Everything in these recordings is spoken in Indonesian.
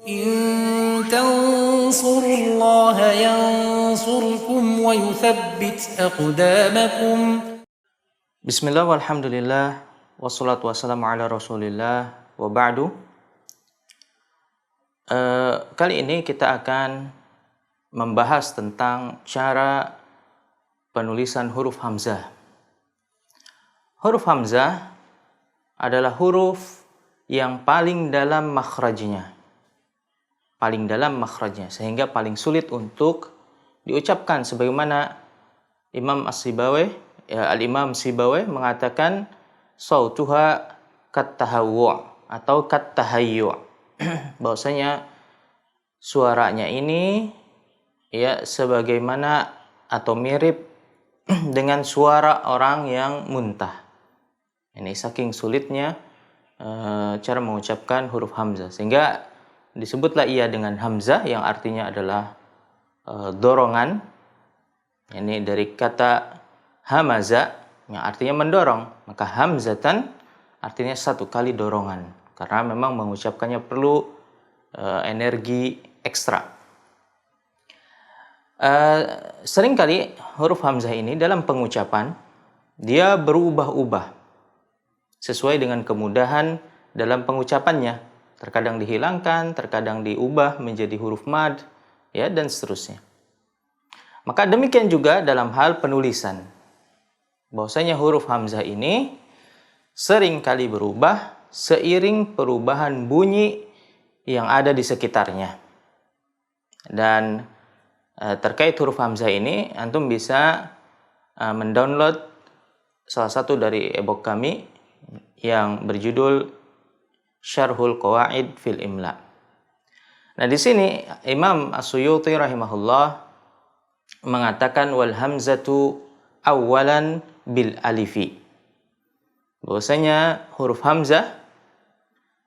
إن تنصروا الله ينصركم ويثبت أقدامكم. Bismillah walhamdulillah wassalatu wassalamu ala rasulillah wa ba'du. Kali ini kita akan membahas tentang cara penulisan huruf hamzah. Huruf hamzah adalah huruf yang paling dalam makhrajnya. Sehingga paling sulit untuk diucapkan, sebagaimana Al-Imam Sibawayh mengatakan sautuha kat-tahawwu' atau kat-tahayyu'. Bahwasanya suaranya ini sebagaimana atau mirip dengan suara orang yang muntah. Ini saking sulitnya cara mengucapkan huruf hamzah, sehingga disebutlah ia dengan hamzah yang artinya adalah dorongan. Ini dari kata hamaza yang artinya mendorong, maka hamzatan artinya satu kali dorongan, karena memang mengucapkannya perlu energi ekstra. Seringkali huruf hamzah ini dalam pengucapan dia berubah-ubah sesuai dengan kemudahan dalam pengucapannya. Terkadang dihilangkan, terkadang diubah menjadi huruf mad, dan seterusnya. Maka demikian juga dalam hal penulisan. Bahwasanya huruf hamzah ini sering kali berubah seiring perubahan bunyi yang ada di sekitarnya. Dan terkait huruf hamzah ini, antum bisa mendownload salah satu dari e-book kami yang berjudul Syarhul Qawaid fil Imla. Nah, di sini Imam As-Suyuti rahimahullah mengatakan wal hamzatu awalan bil alifi. Bahwasanya huruf hamzah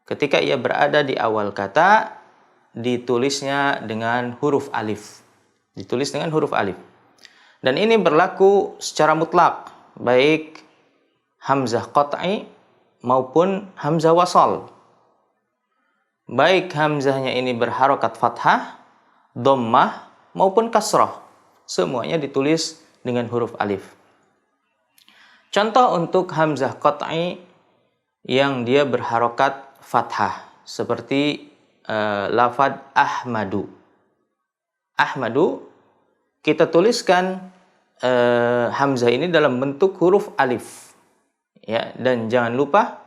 ketika ia berada di awal kata ditulisnya dengan huruf alif. Dan ini berlaku secara mutlak, baik hamzah qat'i maupun hamzah wasal. Baik hamzahnya ini berharokat fathah, dhammah maupun kasrah, semuanya ditulis dengan huruf alif. Contoh untuk hamzah qat'i yang dia berharokat fathah, seperti lafadz ahmadu. Ahmadu, kita tuliskan hamzah ini dalam bentuk huruf alif, dan jangan lupa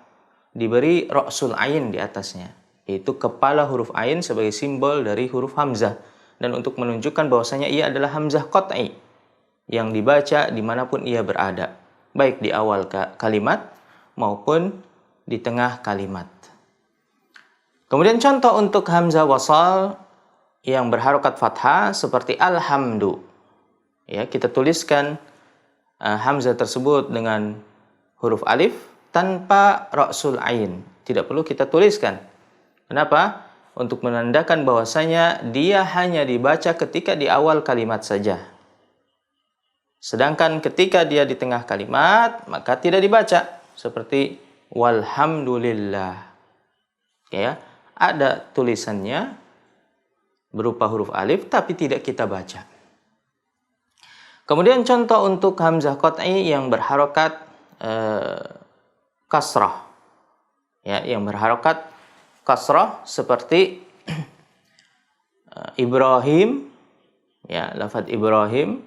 diberi ra'sul ain di atasnya, yaitu kepala huruf ain sebagai simbol dari huruf hamzah, dan untuk menunjukkan bahwasanya ia adalah hamzah qat'i yang dibaca dimanapun ia berada, baik di awal kalimat maupun di tengah kalimat. Kemudian contoh untuk hamzah wasal yang berharokat fathah seperti alhamdu, kita tuliskan hamzah tersebut dengan huruf alif tanpa ra'sul ain, tidak perlu kita tuliskan. Kenapa? Untuk menandakan bahwasanya dia hanya dibaca ketika di awal kalimat saja. Sedangkan ketika dia di tengah kalimat, maka tidak dibaca. Seperti walhamdulillah. Ada tulisannya berupa huruf alif, tapi tidak kita baca. Kemudian contoh untuk hamzah qat'i yang berharokat kasrah. Yang berharokat kasrah seperti Ibrahim, lafadz Ibrahim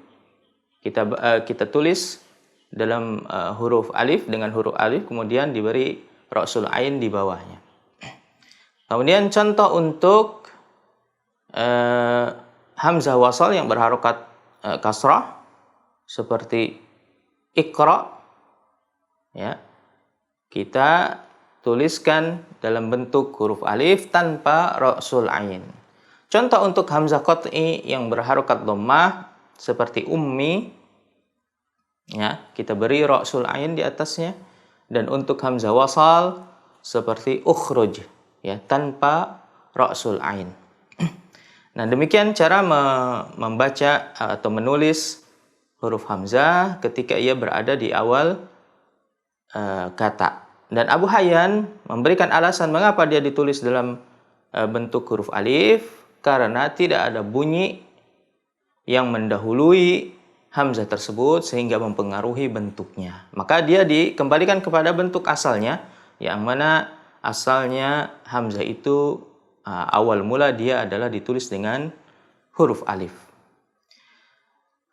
kita tulis dalam huruf alif dengan huruf alif, kemudian diberi ra'sul ain di bawahnya. Kemudian contoh untuk hamzah wasal yang berharokat kasrah seperti Iqra, kita tuliskan dalam bentuk huruf alif tanpa ra'sul ain. Contoh untuk hamzah qat'i yang berharokat dhammah seperti ummi, kita beri ra'sul ain di atasnya. Dan untuk hamzah wasal seperti ukhruj, tanpa ra'sul ain. Nah, demikian cara membaca atau menulis huruf hamzah ketika ia berada di awal kata. Dan Abu Hayyan memberikan alasan mengapa dia ditulis dalam bentuk huruf alif karena tidak ada bunyi yang mendahului hamzah tersebut sehingga mempengaruhi bentuknya. Maka dia dikembalikan kepada bentuk asalnya, yang mana asalnya hamzah itu awal mula dia adalah ditulis dengan huruf alif.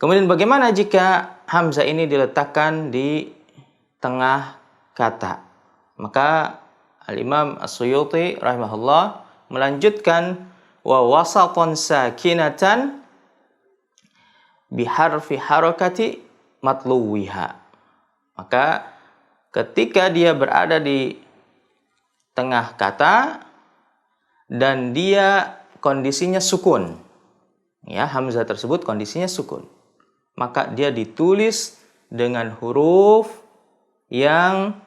Kemudian bagaimana jika hamzah ini diletakkan di tengah kata? Maka Al-Imam As-Suyuti rahimahullah melanjutkan wa wasatan sakinatan biharfi harakati matluwiha. Maka ketika dia berada di tengah kata dan dia kondisinya sukun, ya, hamzah tersebut kondisinya sukun, maka dia ditulis dengan huruf yang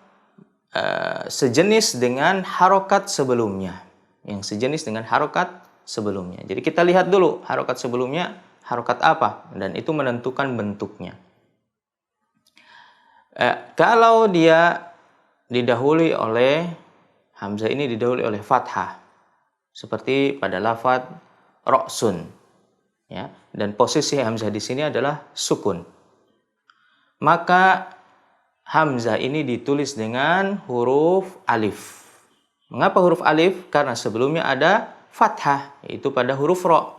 sejenis dengan harokat sebelumnya. Jadi kita lihat dulu harokat sebelumnya, harokat apa, dan itu menentukan bentuknya. Kalau dia didahului oleh hamzah ini didahului oleh fathah, seperti pada lafadz ra'sun, ya, dan posisi hamzah di sini adalah sukun, maka hamzah ini ditulis dengan huruf alif. Mengapa huruf alif? Karena sebelumnya ada fathah, yaitu pada huruf ra.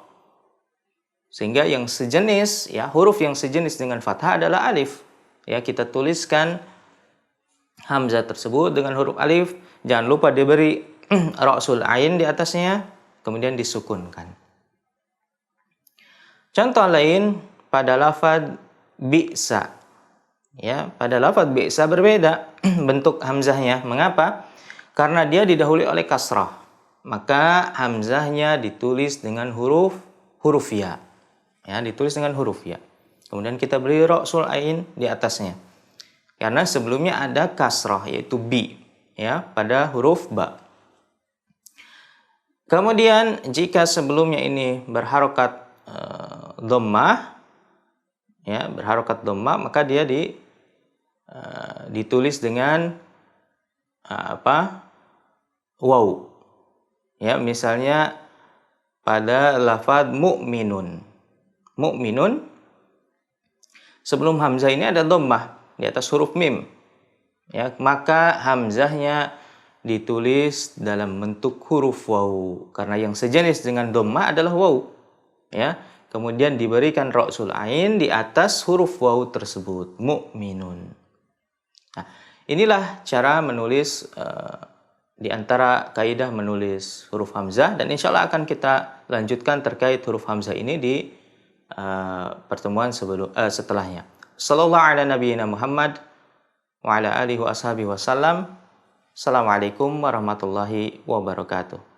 Sehingga yang sejenis, ya, huruf yang sejenis dengan fathah adalah alif. Ya, kita tuliskan hamzah tersebut dengan huruf alif. Jangan lupa diberi ra'sul ain di atasnya, kemudian disukunkan. Contoh lain pada lafadz bi'sa. Ya, pada lafadz bi'sa berbeda bentuk hamzahnya. Mengapa? Karena dia didahului oleh kasrah. Maka hamzahnya ditulis dengan huruf ya. Ya, ditulis dengan huruf ya. Kemudian kita beri ra'sul ain di atasnya. Karena sebelumnya ada kasrah, yaitu bi, ya, pada huruf ba. Kemudian jika sebelumnya ini berharokat dhammah, ya, berharokat dhammah, maka dia ditulis dengan waw. Ya, misalnya pada lafadz mu'minun. Mu'minun sebelum hamzah ini ada dhammah di atas huruf mim. Ya, maka hamzahnya ditulis dalam bentuk huruf waw karena yang sejenis dengan dhammah adalah waw. Ya, kemudian diberikan ra'sul ain di atas huruf waw tersebut, mu'minun. Nah, inilah cara menulis di antara kaidah menulis huruf hamzah, dan insya Allah akan kita lanjutkan terkait huruf hamzah ini di pertemuan setelahnya. Sallallahu ala nabiyyina Muhammad wa ala alihi wa ashabihi wasallam. Assalamualaikum warahmatullahi wabarakatuh.